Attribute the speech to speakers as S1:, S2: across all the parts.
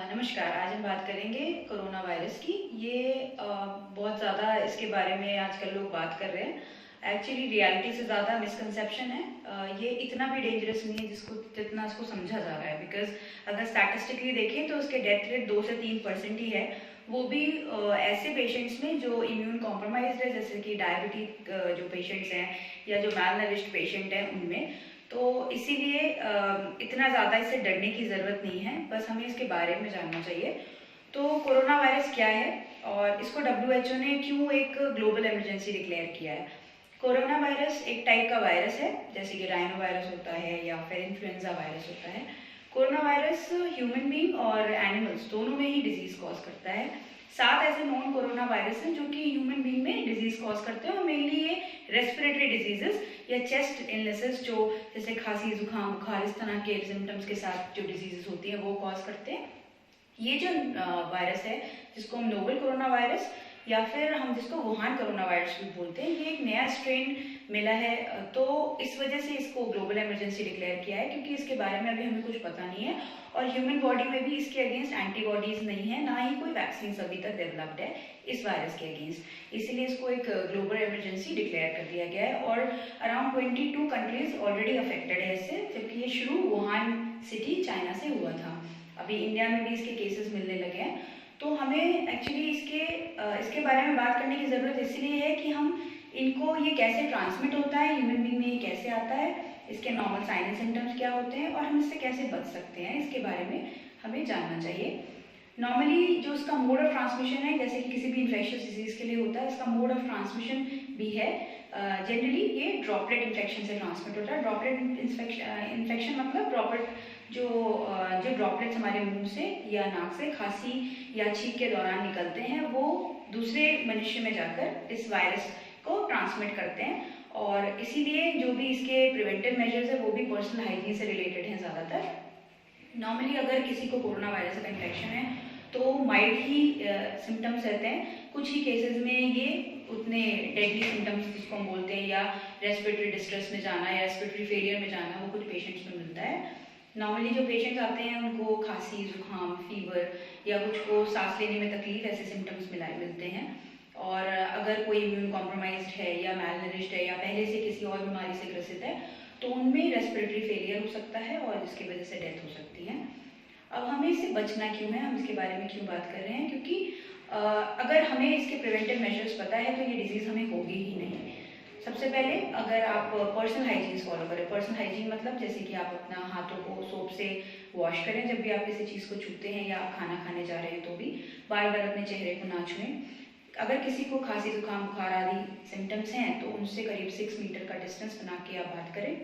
S1: नमस्कार। आज हम बात करेंगे कोरोना वायरस की। ये बहुत ज़्यादा इसके बारे में आजकल लोग बात कर रहे हैं। एक्चुअली रियलिटी से ज़्यादा मिसकंसेप्शन है। ये इतना भी डेंजरस नहीं है जितना इसको समझा जा रहा है। बिकॉज अगर स्टैटिस्टिकली देखें तो उसके डेथ रेट 2 से 3% ही है, वो भी ऐसे पेशेंट्स में जो इम्यून कॉम्प्रोमाइज्ड है, जैसे कि डायबिटिक जो पेशेंट्स हैं या जो मैल नरिश्ड पेशेंट हैं उनमें। तो इसीलिए इतना ज़्यादा इससे डरने की ज़रूरत नहीं है, बस हमें इसके बारे में जानना चाहिए। तो कोरोना वायरस क्या है और इसको WHO ने क्यों एक ग्लोबल इमरजेंसी डिक्लेयर किया है। कोरोना वायरस एक टाइप का वायरस है, जैसे कि राइनो वायरस होता है या फिर इन्फ्लुएंजा वायरस होता है। कोरोना वायरस ह्यूमन बींग और एनिमल्स दोनों में ही डिजीज कॉज करता है। 7 ऐसे नॉन कोरोना वायरस हैं जो कि ह्यूमन बींग में डिजीज कॉज करते हैं, और मेनली ये रेस्पिरेटरी डिजीजेस या चेस्ट इलनेसेस, जो जैसे खांसी जुकाम बुखार इस तरह के सिम्टम्स के साथ जो डिजीजेस होती हैं वो कॉज करते हैं। ये जो वायरस है जिसको हम नोवेल कोरोना वायरस या फिर हम जिसको वुहान कोरोना वायरस भी बोलते हैं, ये एक नया स्ट्रेन मिला है। तो इस वजह से इसको ग्लोबल इमरजेंसी डिक्लेयर किया है, क्योंकि इसके बारे में अभी हमें कुछ पता नहीं है और ह्यूमन बॉडी में भी इसके अगेंस्ट एंटीबॉडीज नहीं है, ना ही कोई वैक्सीन अभी तक डेवलप्ड है इस वायरस के अगेंस्ट। इसीलिए इसको एक ग्लोबल इमरजेंसी डिक्लेयर कर दिया गया है और अराउंड 22 कंट्रीज ऑलरेडी अफेक्टेड है इससे, जबकि ये शुरू वुहान सिटी चाइना से हुआ था। अभी इंडिया में भी इसके केसेस मिलने लगे हैं। तो हमें एक्चुअली इसके बारे में बात करने की ज़रूरत इसलिए है कि हम इनको ये कैसे ट्रांसमिट होता है, ह्यूमन बींग में ये कैसे आता है, इसके नॉर्मल साइन एंड सिम्टम्स क्या होते हैं और हम इससे कैसे बच सकते हैं, इसके बारे में हमें जानना चाहिए। नॉर्मली जो इसका मोड ऑफ ट्रांसमिशन है, जैसे कि किसी भी इन्फेक्शियस डिजीज के लिए होता है, इसका मोड ऑफ ट्रांसमिशन भी है। जनरली ये ड्रॉपलेट इन्फेक्शन से ट्रांसमिट होता है। ड्रॉपलेट इन्फेक्शन मतलब जो ड्रॉपलेट्स हमारे मुंह से या नाक से खांसी या छींक के दौरान निकलते हैं, वो दूसरे मनुष्य में जाकर इस वायरस को ट्रांसमिट करते हैं। और इसीलिए जो भी इसके प्रिवेंटिव मेजर्स है वो भी पर्सनल हाइजीन से रिलेटेड हैं ज़्यादातर। नॉर्मली अगर किसी को कोरोना वायरस का इन्फेक्शन है तो माइल्ड ही सिम्टम्स रहते हैं। कुछ ही केसेस में ये उतने डेडली सिम्टम्स जिसको हम बोलते हैं, या रेस्पिरेटरी डिस्ट्रेस में जाना या रेस्पिरेटरी फेलियर में जाना, वो कुछ पेशेंट्स में मिलता है। नॉर्मली जो पेशेंट्स आते हैं उनको खांसी जुकाम फीवर या कुछ को सांस लेने में तकलीफ, ऐसे सिम्टम्स मिलते हैं। और अगर कोई इम्यून कॉम्प्रोमाइज्ड है या मैलनरिश्ड है या पहले से किसी और बीमारी से ग्रसित है तो उनमें रेस्पिरेटरी फेलियर हो सकता है और जिसकी वजह से डेथ हो सकती है। अब हमें इससे बचना क्यों है, हम इसके बारे में क्यों बात कर रहे हैं, क्योंकि अगर हमें इसके प्रिवेंटिव मेजर्स पता है तो ये डिजीज़ हमें होगी ही नहीं। सबसे पहले अगर आप पर्सनल हाइजीन फॉलो करें, पर्सनल हाइजीन मतलब जैसे कि आप अपना हाथों को सोप से वॉश करें जब भी आप किसी चीज़ को छूते हैं या आप खाना खाने जा रहे हैं तो भी बार बार अपने चेहरे को ना छुएं। अगर किसी को खांसी जुकाम बुखार आदि सिम्टम्स हैं तो उनसे करीब 6 मीटर का डिस्टेंस बना के आप बात करें।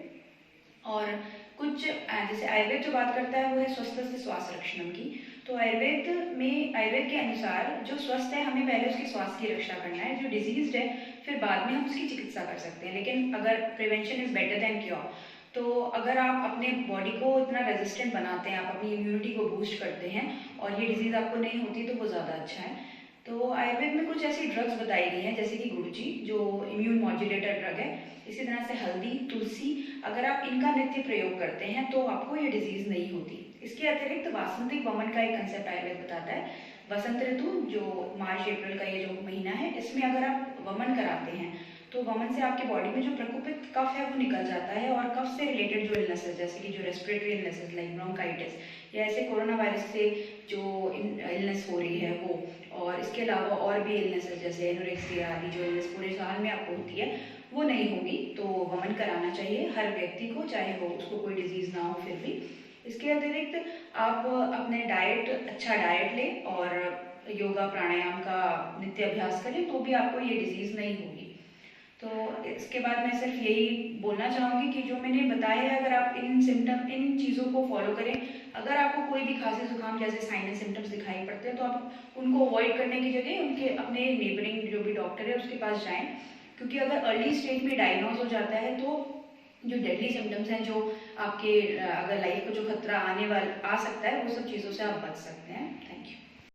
S1: और कुछ जैसे आयुर्वेद जो बात करता है वो है स्वस्थ से स्वास्थ्य रक्षणम की। तो आयुर्वेद के अनुसार जो स्वस्थ है हमें पहले उसके स्वास्थ्य की रक्षा करना है, जो डिजीज्ड है फिर बाद में हम उसकी चिकित्सा कर सकते हैं। लेकिन अगर prevention is better than cure, तो अगर आप अपने बॉडी को इतना रेजिस्टेंट बनाते हैं, आप अपनी इम्यूनिटी को बूस्ट करते हैं और ये डिजीज़ आपको नहीं होती तो वो ज़्यादा अच्छा है। तो आयुर्वेद में कुछ ऐसी ड्रग्स बताई गई हैं, जैसे कि गुड़ची जो इम्यून मॉड्यूलेटर ड्रग है, इसी तरह से हल्दी तुलसी, अगर आप इनका नित्य प्रयोग करते हैं तो आपको ये डिजीज़ नहीं होती। इसके अतिरिक्त वासंतिक वमन का एक कंसेप्ट आयुर्वेद बताता है। वसंत ऋतु जो मार्च अप्रैल का ये जो महीना है, इसमें अगर आप वमन कराते हैं तो वमन से आपके बॉडी में जो प्रकोपित कफ है वो निकल जाता है, और कफ से रिलेटेड जो इलनेसेस जैसे कि जो रेस्पिरेटरी इलनेसेस लाइक ब्रोंकाइटिस या ऐसे कोरोना वायरस से जो इलनेस हो रही है वो, और इसके अलावा और भी इलनेसेस जैसे एनोरेक्सिया आदि जो इलनेस पूरे साल में आपको होती है वो नहीं होगी। तो वमन कराना चाहिए हर व्यक्ति को, चाहे वो उसको कोई डिजीज़ ना हो फिर भी। इसके अतिरिक्त आप अपने अच्छा डाइट लें और योगा प्राणायाम का नित्य अभ्यास करें तो भी आपको ये डिजीज़ नहीं होगी। तो इसके बाद मैं सिर्फ यही बोलना चाहूँगी कि जो मैंने बताया है, अगर आप इन चीज़ों को फॉलो करें, अगर आपको कोई भी खांसी जुकाम जैसे साइन एंड सिम्टम्स दिखाई पड़ते हैं तो आप उनको अवॉइड करने की जगह उनके अपने नेबरिंग जो भी डॉक्टर है उसके पास जाएं, क्योंकि अगर अर्ली स्टेज में डायग्नोज हो जाता है तो जो डेडली सिम्टम्स हैं, जो आपके अगर लाइफ को जो खतरा आ सकता है, वो सब चीज़ों से आप बच सकते हैं।